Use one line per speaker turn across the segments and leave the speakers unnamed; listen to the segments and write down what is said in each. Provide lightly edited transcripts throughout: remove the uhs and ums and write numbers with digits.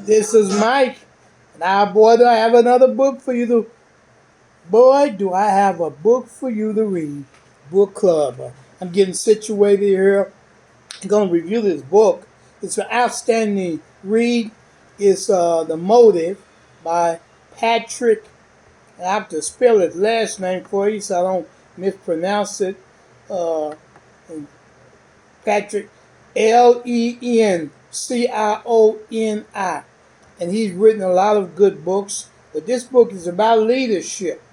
This is Mike. Now, boy, do I have another book for you to. Boy, do I have a book for you to read. Book club. I'm getting situated here. I'm going to review this book. It's an outstanding read. It's The Motive by Patrick. I have to spell his last name for you so I don't mispronounce it. Uh, Patrick Lencioni. And he's written a lot of good books. But this book is about leadership.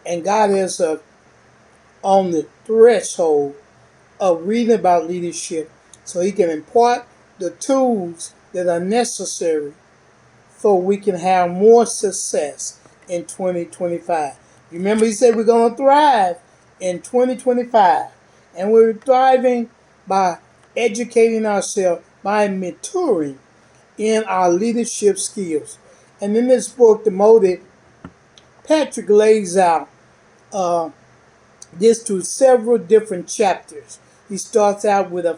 And God is on the threshold of reading about leadership so he can impart the tools that are necessary so we can have more success in 2025. Remember, he said we're going to thrive in 2025. And we're thriving by educating ourselves, by maturing in our leadership skills. And in this book, The Motive, Patrick lays out this through several different chapters. He starts out with a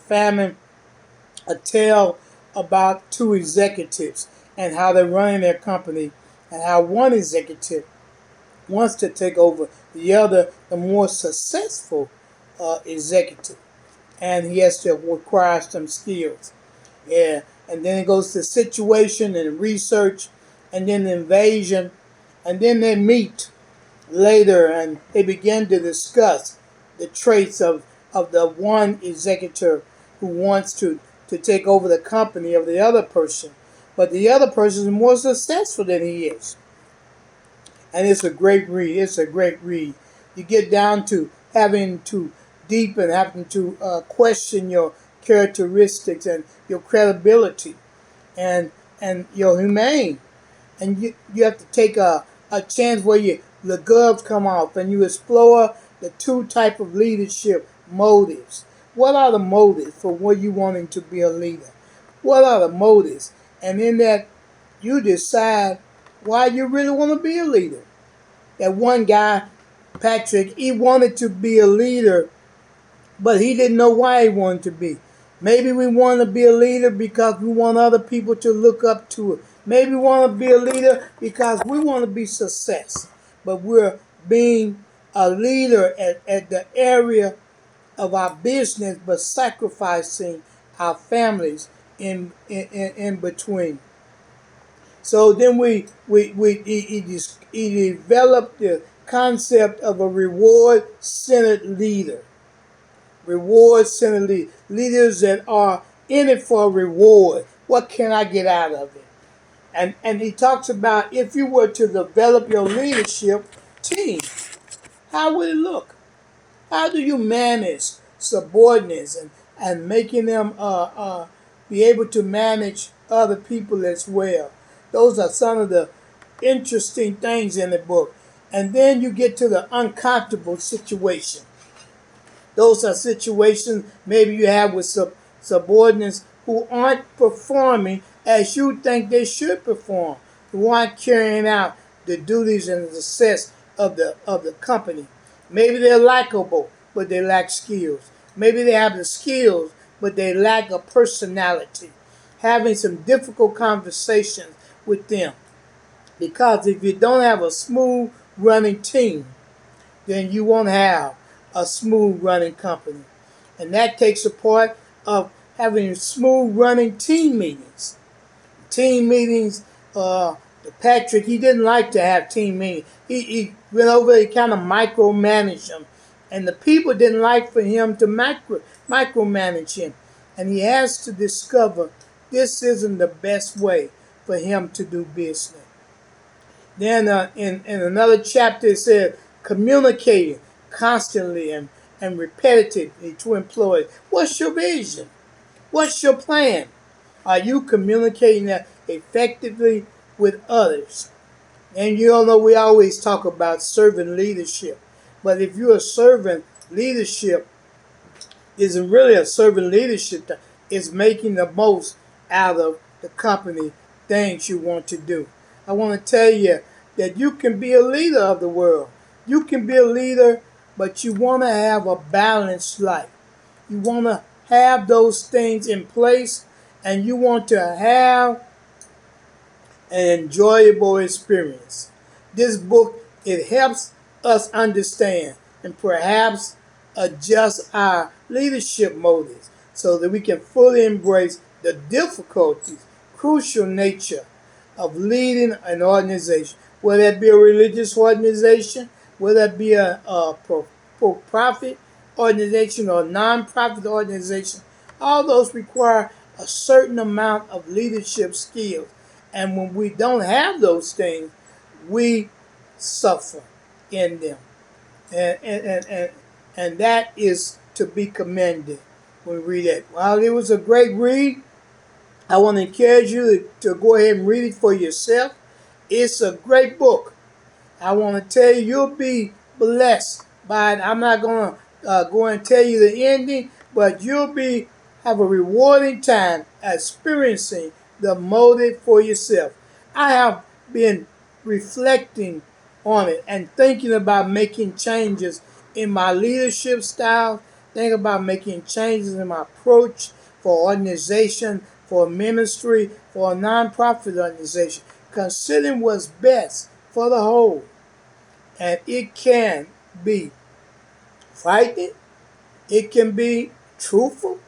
tale about two executives and how they're running their company, and how one executive wants to take over the other, the more successful executive, and he has to acquire some skills. Yeah, and then it goes to situation and research, and then the invasion, and then they meet later and they begin to discuss the traits of the one executive who wants to take over the company of the other person. But the other person is more successful than he is. And it's a great read. It's a great read. You get down to having to deepen, having to question your characteristics and your credibility and your humane. And you have to take a chance where the gloves come off and you explore the two type of leadership motives. What are the motives for what you wanting to be a leader? What are the motives? And in that, you decide why you really want to be a leader. That one guy, Patrick, he wanted to be a leader, but he didn't know why he wanted to be. Maybe we want to be a leader because we want other people to look up to it. Maybe we want to be a leader because we want to be success. But we're being a leader at the area of our business, but sacrificing our families in between. So then he developed the concept of a reward-centered leader. Reward-centered leaders that are in it for a reward. What can I get out of it? And he talks about if you were to develop your leadership team, how would it look? How do you manage subordinates and making them be able to manage other people as well? Those are some of the interesting things in the book. And then you get to the uncomfortable situation. Those are situations maybe you have with subordinates who aren't performing as you think they should perform, who aren't carrying out the duties and the success of the company. Maybe they're likable, but they lack skills. Maybe they have the skills, but they lack a personality. Having some difficult conversations with them. Because if you don't have a smooth running team, then you won't have a smooth running company. And that takes a part of having smooth running team meetings. Team meetings, Patrick, he didn't like to have team meetings. He went over, he kind of micromanaged them. And the people didn't like for him to micromanage him. And he has to discover this isn't the best way for him to do business. Then in another chapter it said communicating constantly and repetitively to employees. What's your vision? What's your plan? Are you communicating that effectively with others? And you all know we always talk about servant leadership. But if you're a servant leadership, isn't really a servant leadership. It's making the most out of the company things you want to do. I want to tell you that you can be a leader of the world. You can be a leader, but you want to have a balanced life. You want to have those things in place, and you want to have an enjoyable experience. This book, it helps us understand and perhaps adjust our leadership motives so that we can fully embrace the difficulties, crucial nature of leading an organization, whether it be a religious organization, whether it be a for-profit organization or a non-profit organization. All those require a certain amount of leadership skills. And when we don't have those things, we suffer in them. And that is to be commended when we read it. While it was a great read, I want to encourage you to go ahead and read it for yourself. It's a great book. I want to tell you, you'll be blessed by it. I'm not going to go and tell you the ending, but you'll be have a rewarding time experiencing the motive for yourself. I have been reflecting on it and thinking about making changes in my leadership style, thinking about making changes in my approach for organization, for ministry, for a nonprofit organization, considering what's best for the whole. And it can be frightening, it can be truthful,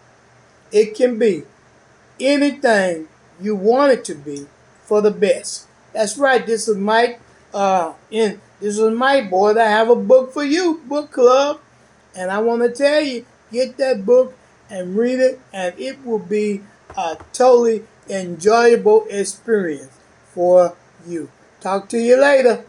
it can be anything you want it to be for the best. That's right. This is Mike. This is Mike, boy. I have a book for you, book club, and I want to tell you, get that book and read it, and it will be a totally enjoyable experience for you. Talk to you later.